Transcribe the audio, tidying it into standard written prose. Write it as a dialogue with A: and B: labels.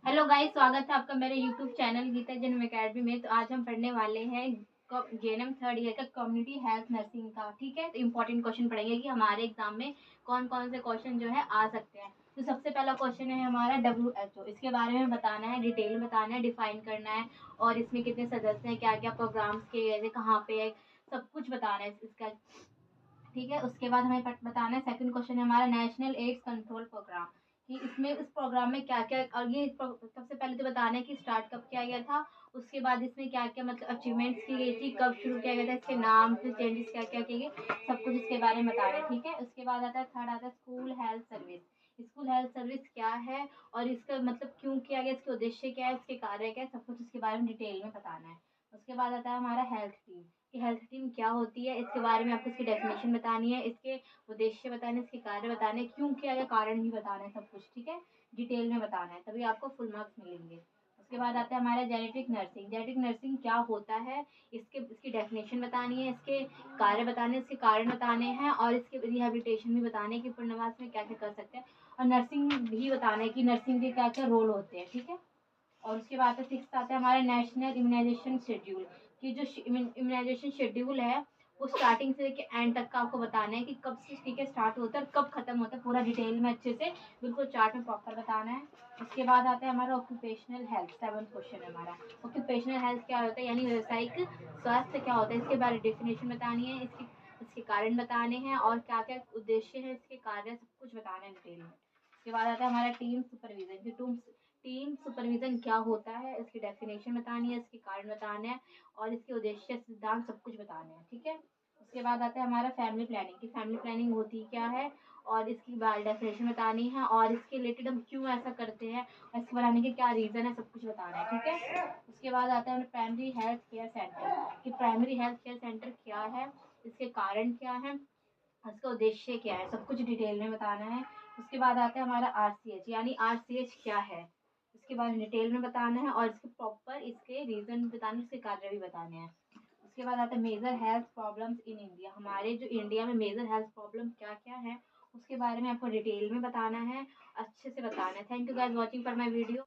A: Hello guys, स्वागत है आपका मेरे यूट्यूब चैनल गीता जन्म अकेडमी में। तो आज हम पढ़ने वाले हैं जेएनएम थर्ड ईयर का कम्युनिटी हेल्थ नर्सिंग का। ठीक है, तो इम्पोर्टेंट क्वेश्चन पढ़ेंगे कि हमारे एग्जाम में कौन कौन से क्वेश्चन जो है आ सकते हैं। तो सबसे पहला क्वेश्चन है हमारा WHO। इसके बारे में बताना है, डिटेल में बताना है, डिफाइन करना है और इसमें कितने सदस्य हैं, क्या क्या प्रोग्राम्स के जैसे कहाँ पे है, सब कुछ बताना है इसका। ठीक है, उसके बाद हमें बताना है। सेकंड क्वेश्चन है हमारा नेशनल एड्स कंट्रोल प्रोग्राम, कि इसमें इस प्रोग्राम में क्या क्या, और ये सबसे पहले तो बताना है कि स्टार्ट कब किया गया था, उसके बाद इसमें क्या क्या मतलब अचीवमेंट्स की गई थी, कब शुरू किया गया था, इसके नाम फिर चेंजेस क्या क्या किए गए, सब कुछ इसके बारे में बताना है। ठीक है, उसके बाद आता है थर्ड, आता है school health service. School health service क्या है और इसका मतलब क्यों किया गया, इसके उद्देश्य क्या है, इसके कार्य क्या है, सब कुछ इसके बारे में डिटेल में बताना है। उसके बाद आता है हमारा हेल्थ टीम, कि हेल्थ टीम क्या होती है, इसके बारे में आपको इसकी डेफिनेशन बतानी है, इसके उद्देश्य बताने, इसके कार्य बताने, क्यों किया गया, कारण भी बताना है, सब कुछ। ठीक है, डिटेल में बताना है, तभी आपको फुल मार्क्स मिलेंगे। उसके बाद आता है हमारा जेनेटिक नर्सिंग। जेनेटिक नर्सिंग क्या होता है, इसकी डेफिनेशन बतानी है, इसके कार्य बताने, इसके कारण बताने हैं और इसके रिहेबिलिटेशन भी बताने कि पूर्णवास में क्या क्या कर सकते हैं, और नर्सिंग भी बताना है कि नर्सिंग के क्या क्या रोल होते हैं। ठीक है, और उसके बाद सिक्स आता है हमारा नेशनल इम्यूनाइजेशन शेड्यूल, कि जो इम्यूनाइजेशन शेड्यूल है वो स्टार्टिंग से लेकर एंड तक का आपको बताना है कि कब से टीके स्टार्ट होता है और कब खत्म होता है, पूरा डिटेल में अच्छे से बिल्कुल चार्ट में प्रॉपर बताना है। उसके बाद आता है हमारा ऑक्यूपेशनल हेल्थ। सेवन क्वेश्चन है हमारा। ऑक्यूपेशनल हेल्थ क्या होता है, यानी व्यावसायिक स्वास्थ्य क्या होता है, इसके बारे में डेफिनेशन बतानी है, इसके कारण बताने हैं और क्या क्या उद्देश्य है, इसके कार्य, सब कुछ बताना है डिटेल में। उसके बाद आता है हमारा टीम सुपरविजन, की टीम सुपरविजन क्या होता है, इसकी डेफिनेशन बतानी है, इसके कारण बताने हैं और इसके उद्देश्य, सिद्धांत, सब कुछ बताने हैं। ठीक है, उसके बाद आता है हमारा फैमिली प्लानिंग, की फैमिली प्लानिंग होती क्या है और इसकी डेफिनेशन बतानी है और इसके रिलेटेड हम क्यों ऐसा करते हैं और इसके बनाने के क्या रीज़न है, सब कुछ बताना है। ठीक है, उसके बाद आता है प्राइमरी हेल्थ केयर सेंटर, कि प्राइमरी हेल्थ केयर सेंटर क्या है, इसके कारण क्या है, इसका उद्देश्य क्या है, सब कुछ डिटेल में बताना है। उसके बाद आता है हमारा RCH, यानी RCH क्या है, इसके बारे में डिटेल में बताना है और इसके प्रॉपर इसके रीजन बताने, इसके कार्य भी बताने हैं। उसके बाद आता है major health problems in India, हमारे जो इंडिया में मेजर हेल्थ प्रॉब्लम क्या क्या है उसके बारे में आपको डिटेल में बताना है, अच्छे से बताना है। Thank you guys watching for my video.